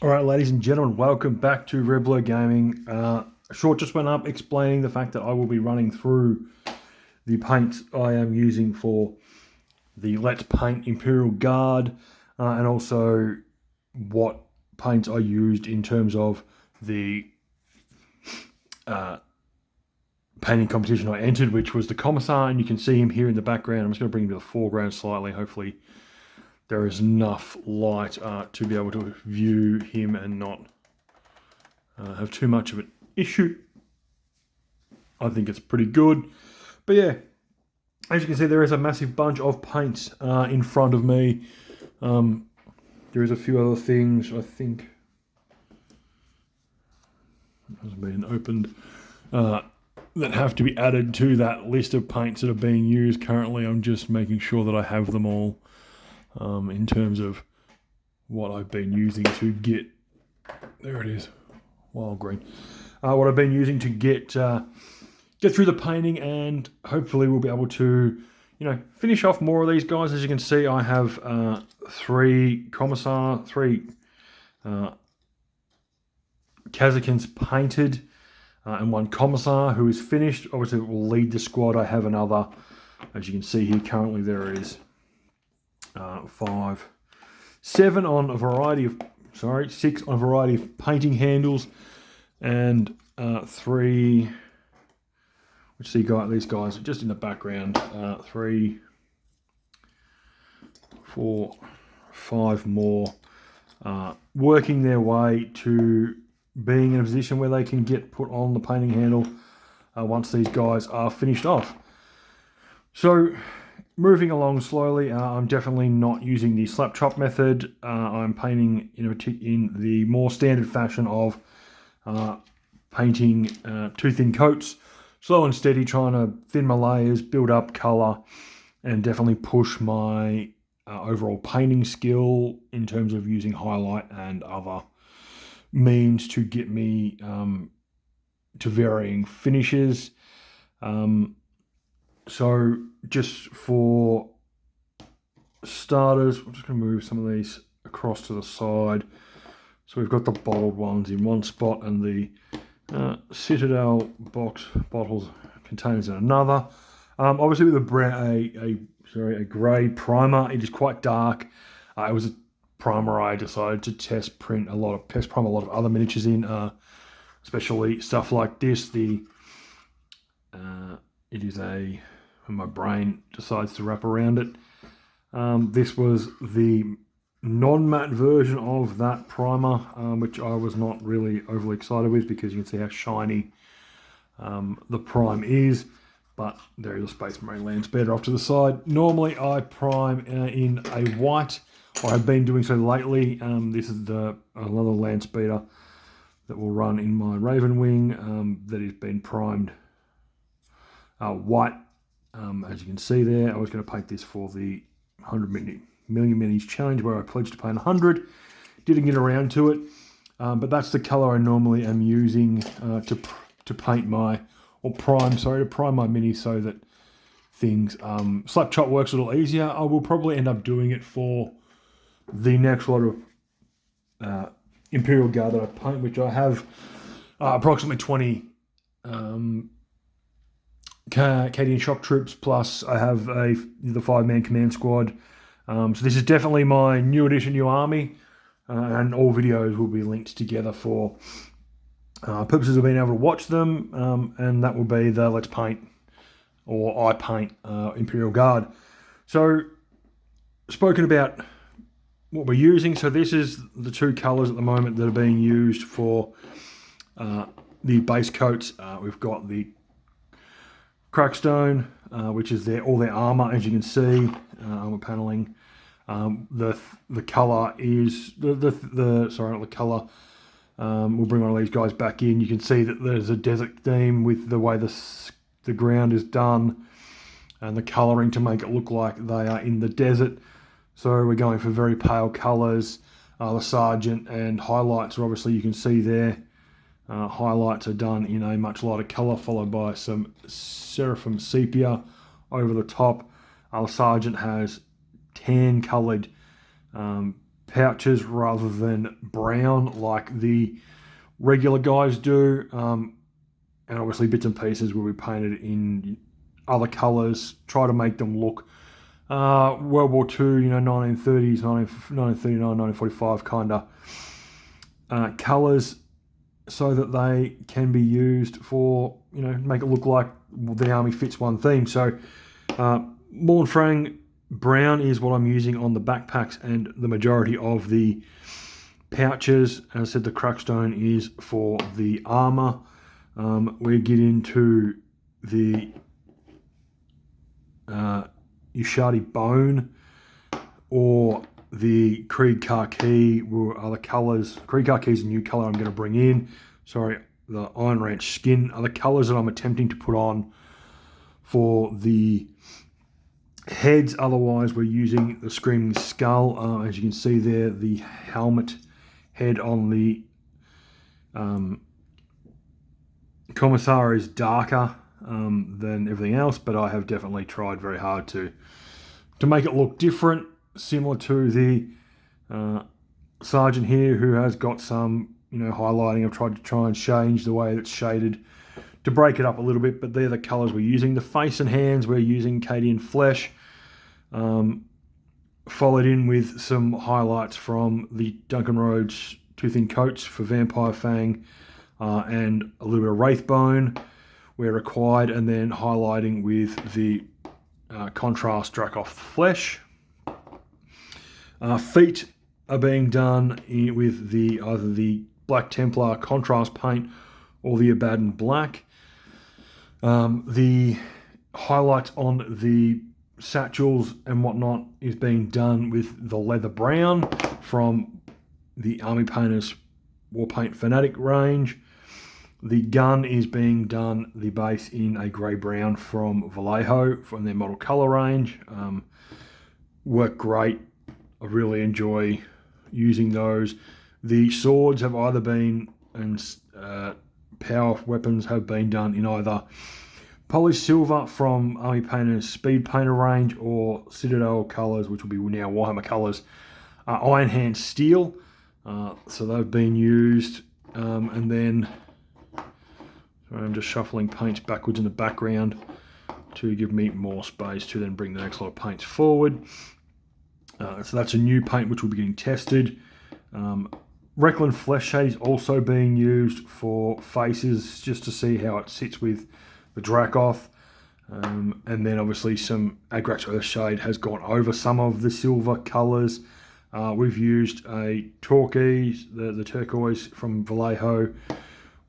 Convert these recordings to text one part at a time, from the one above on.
All right, ladies and gentlemen, welcome back to RGBer Gaming. A short just went up explaining the fact that I will be running through the paints I am using for the Let's Paint Imperial Guard, and also what paints I used in terms of the painting competition I entered, which was the Commissar, and you can see him here in the background. I'm just going to bring him to the foreground slightly. Hopefully there is enough light to be able to view him and not have too much of an issue. I think it's pretty good. But yeah, as you can see, there is a massive bunch of paints in front of me. There is a few other things, I think, hasn't been opened, that have to be added to that list of paints that are being used currently. I'm just making sure that I have them all in terms of what I've been using to get, there it is, wild green, what I've been using to get through the painting, and hopefully we'll be able to, finish off more of these guys. As you can see, I have 3 Commissar, 3 Kazakins painted, and 1 Commissar who is finished. Obviously it will lead the squad. I have another, as you can see here currently, there is 7 on a variety of, 6 on a variety of painting handles, and 3, which see these guys just in the background, 3, 4, 5 more working their way to being in a position where they can get put on the painting handle once these guys are finished off. So moving along slowly, I'm definitely not using the slap chop method. I'm painting in the more standard fashion of painting 2 thin coats, slow and steady, trying to thin my layers, build up colour, and definitely push my overall painting skill in terms of using highlight and other means to get me to varying finishes. So just for starters, I'm just going to move some of these across to the side. So we've got the bottled ones in one spot and the Citadel bottles containers in another. Obviously with a grey primer, it is quite dark. It was a primer I decided to test prime a lot of other miniatures in, especially stuff like this. It is when my brain decides to wrap around it. This was the non-matte version of that primer, which I was not really overly excited with, because you can see how shiny the prime is. But there is a Space Marine land speeder off to the side. Normally I prime in a white. I have been doing so lately. This is another land speeder that will run in my Raven Wing that has been primed white. As you can see there, I was going to paint this for the 100 million minis challenge, where I pledged to paint 100. Didn't get around to it, but that's the color I normally am using to paint my, or prime, to prime my mini, so that things, slap chop works a little easier. I will probably end up doing it for the next lot of Imperial Guard that I paint, which I have approximately 20 Acadian shock troops, plus I have the 5-man command squad. So this is definitely my new edition, new army, and all videos will be linked together for purposes of being able to watch them, and that will be the Let's Paint, or I Paint Imperial Guard. So, spoken about what we're using. So this is the 2 colours at the moment that are being used for the base coats. We've got the Crackstone, which is all their armour, as you can see, armour panelling. The colour is sorry, not the colour. We'll bring one of these guys back in. You can see that there's a desert theme with the way the ground is done, and the colouring to make it look like they are in the desert. So we're going for very pale colours. The sergeant and highlights are obviously, you can see there. Highlights are done in a much lighter colour, followed by some Seraphim Sepia over the top. The sergeant has tan coloured pouches rather than brown like the regular guys do. And obviously bits and pieces will be painted in other colours, try to make them look World War II, 1930s, 1939, 1945 kind of colours, so that they can be used for, make it look like the army fits one theme. So Mornfrang brown is what I'm using on the backpacks and the majority of the pouches. As I said, the crackstone is for the armour. We get into the Ushadi bone or the Krieg Khaki were other colours. Krieg Khaki is a new colour I'm going to bring in. Sorry, the Iron Ranch skin are the colours that I'm attempting to put on for the heads. Otherwise, we're using the Screaming Skull. As you can see there, the helmet head on the Commissar is darker than everything else, but I have definitely tried very hard to make it look different, similar to the Sergeant here, who has got some highlighting. I've tried to try and change the way it's shaded to break it up a little bit, but they're the colours we're using. The face and hands, we're using Cadian Flesh, followed in with some highlights from the Duncan Rhodes Two Thin Coats for Vampire Fang, and a little bit of Wraithbone where required, and then highlighting with the contrast Dracoth Flesh. Feet are being done with either the Black Templar contrast paint or the Abaddon Black. The highlights on the satchels and whatnot is being done with the Leather Brown from the Army Painters Warpaint Fanatic range. The gun is being done, the base, in a grey brown from Vallejo from their model colour range. Work great. I really enjoy using those. The swords have either been, and power weapons have been done in either polished silver from Army Painter's Speed Painter range, or Citadel colours, which will be now Warhammer colours, Iron Hand Steel. So they've been used, and then I'm just shuffling paints backwards in the background to give me more space to then bring the next lot of paints forward. So that's a new paint which will be getting tested. Reckland Flesh Shade is also being used for faces, just to see how it sits with the Dracoth. And then obviously some Agrax Earth Shade has gone over some of the silver colours. We've used a turquoise, the turquoise from Vallejo,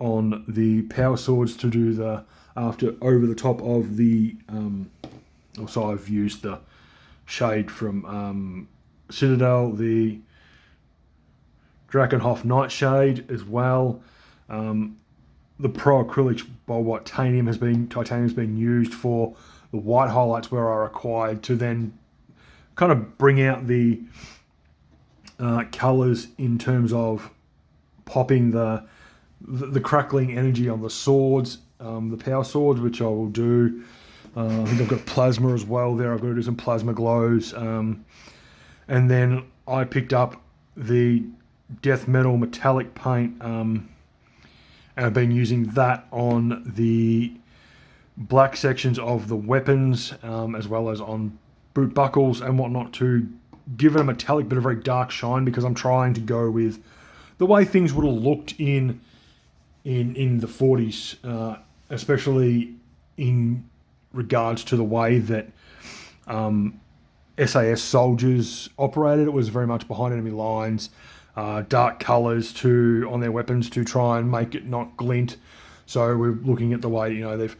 on the power swords to do the over the top of the. Also, I've used the shade from Citadel, the Drakenhof Nightshade as well. The Pro Acrylics by Titanium has been used for the white highlights where are required to then kind of bring out the colours in terms of popping the crackling energy on the swords, the power swords, which I will do. I think I've got plasma as well there. I've got to do some plasma glows. And then I picked up the Death Metal metallic paint, and I've been using that on the black sections of the weapons, as well as on boot buckles and whatnot, to give it a metallic but a very dark shine, because I'm trying to go with the way things would have looked in the 40s, especially in regards to the way that SAS soldiers operated. It was very much behind enemy lines, dark colours on their weapons to try and make it not glint. So we're looking at the way they've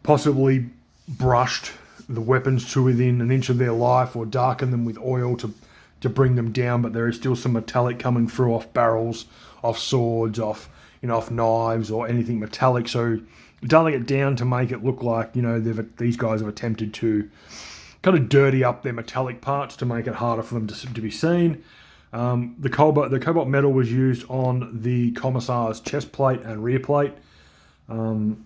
possibly brushed the weapons to within an inch of their life, or darkened them with oil to bring them down, but there is still some metallic coming through off barrels, off swords, off knives or anything metallic. So dulling it down to make it look like these guys have attempted to kind of dirty up their metallic parts to make it harder for them to be seen. The cobalt metal was used on the Commissar's chest plate and rear plate, and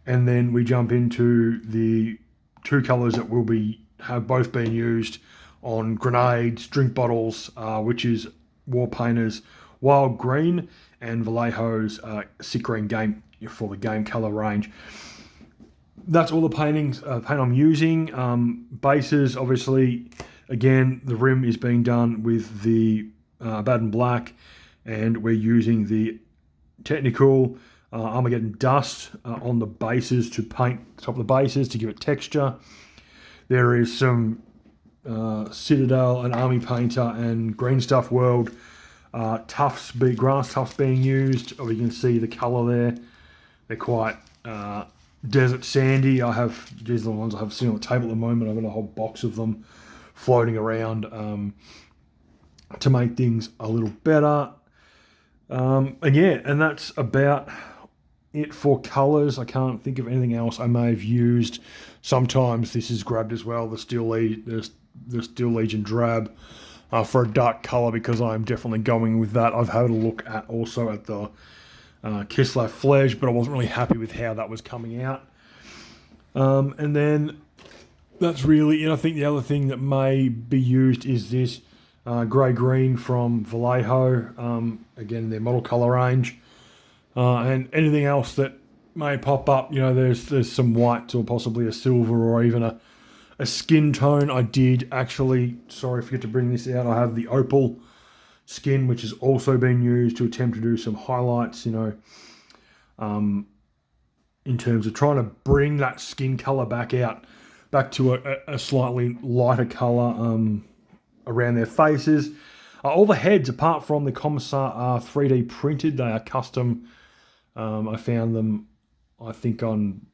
then we jump into the two colours that have both been used on grenades, drink bottles, which is Warpainter's Wild Green, and Vallejo's Sick Green Game for the game colour range. That's all the paint I'm using. Bases, obviously, again, the rim is being done with the Baden Black, and we're using the Technical Armageddon Dust on the bases to paint the top of the bases to give it texture. There is some Citadel and Army Painter and Green Stuff World grass tufts being used. You can see the colour there. They're quite desert sandy. These are the ones I have sitting on the table at the moment. I've got a whole box of them floating around to make things a little better. And that's about it for colours. I can't think of anything else I may have used. Sometimes this is grabbed as well, the Steel Legion Drab for a dark colour, because I'm definitely going with that. I've had a look at also at the Kislev Fledge, but I wasn't really happy with how that was coming out. And then that's really it. I think the other thing that may be used is this grey-green from Vallejo, again, their model colour range. And anything else that may pop up, there's some white or possibly a silver or even a skin tone. I did actually, sorry, forget to bring this out. I have the opal skin, which has also been used to attempt to do some highlights, in terms of trying to bring that skin colour back to a slightly lighter colour around their faces. All the heads, apart from the Commissar, are 3D printed. They are custom. I found them, I think, on